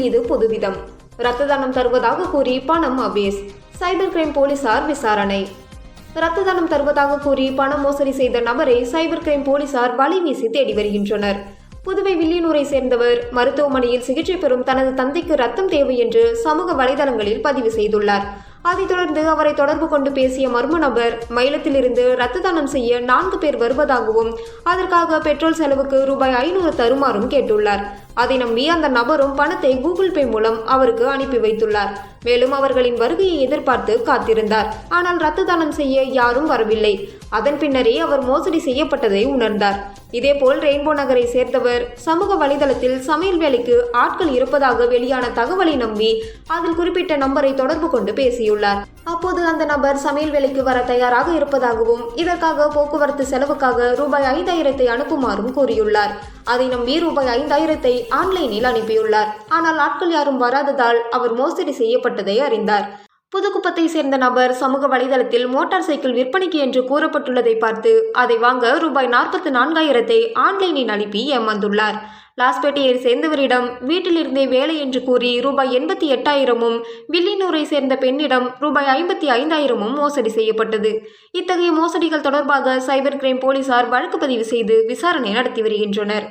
இது புதுவிதம். ரத்த தானம் தருவதாக கூறி பணம் அபேஸ். சைபர் கிரைம் போலீசார் விசாரணை. ரத்த தானம் தருவதாக கூறி பணம் மோசடி செய்த நபரை சைபர் கிரைம் போலீசார் வலை வீசி தேடி வருகின்றனர். புதுவை வில்லியனூரை சேர்ந்தவர் மருத்துவமனையில் சிகிச்சை பெறும் தனது தந்தைக்கு ரத்தம் தேவை என்று சமூக வலைதளங்களில் பதிவு செய்துள்ளார். அதைத் தொடர்ந்து அவரை தொடர்பு கொண்டு பேசிய மர்ம நபர் மயிலத்திலிருந்து ரத்த தானம் செய்ய 4 பேர் வருவதாகவும் அதற்காக பெட்ரோல் செலவுக்கு ரூபாய் 500 தருமாறும் கேட்டுள்ளார். அதை நம்பி அந்த நபரும் பணத்தை கூகுள் பே மூலம் அவருக்கு அனுப்பி வைத்துள்ளார். மேலும் அவர்களின் வருகையை எதிர்பார்த்து காத்திருந்தார். ஆனால் ரத்த தானம் செய்ய யாரும் வரவில்லை. அதன் பின்னரே அவர் மோசடி செய்யப்பட்டதை உணர்ந்தார். இதேபோல் ரெயின்போ நகரை சேர்ந்தவர் சமூக வலைதளத்தில் சமையல் வேலைக்கு ஆட்கள் இருப்பதாக வெளியான தகவலை நம்பி அதில் குறிப்பிட்ட நம்பரை தொடர்பு கொண்டு பேசியுள்ளார். அப்போது அந்த நபர் சமையல் வேலைக்கு வர தயாராக இருப்பதாகவும் இதற்காக போக்குவரத்து செலவுக்காக ரூபாய் 5000 அனுப்புமாறும் கூறியுள்ளார். அதை நம்பி ரூபாய் 5000 ஆன்லைனில் அனுப்பியுள்ளார். ஆனால் ஆட்கள் யாரும் வராததால் அவர் மோசடி செய்யப்பட்டதை அறிந்தார். புதுக்குப்பத்தை சேர்ந்த நபர் சமூக வலைதளத்தில் மோட்டார் சைக்கிள் விற்பனைக்கு என்று கூறப்பட்டுள்ளதை பார்த்து அதை வாங்க ரூபாய் 44,000 ஆன்லைனில் அனுப்பி ஏமாந்துள்ளார். லாஸ்பேட்டையை சேர்ந்தவரிடம் வீட்டிலிருந்தே வேலை என்று கூறி ரூபாய் 88,000 வில்லியனூரை சேர்ந்த பெண்ணிடம் ரூபாய் 55,000 மோசடி செய்யப்பட்டது. இத்தகைய மோசடிகள் தொடர்பாக சைபர் கிரைம் போலீசார் வழக்கு பதிவு செய்து விசாரணை நடத்தி வருகின்றனர்.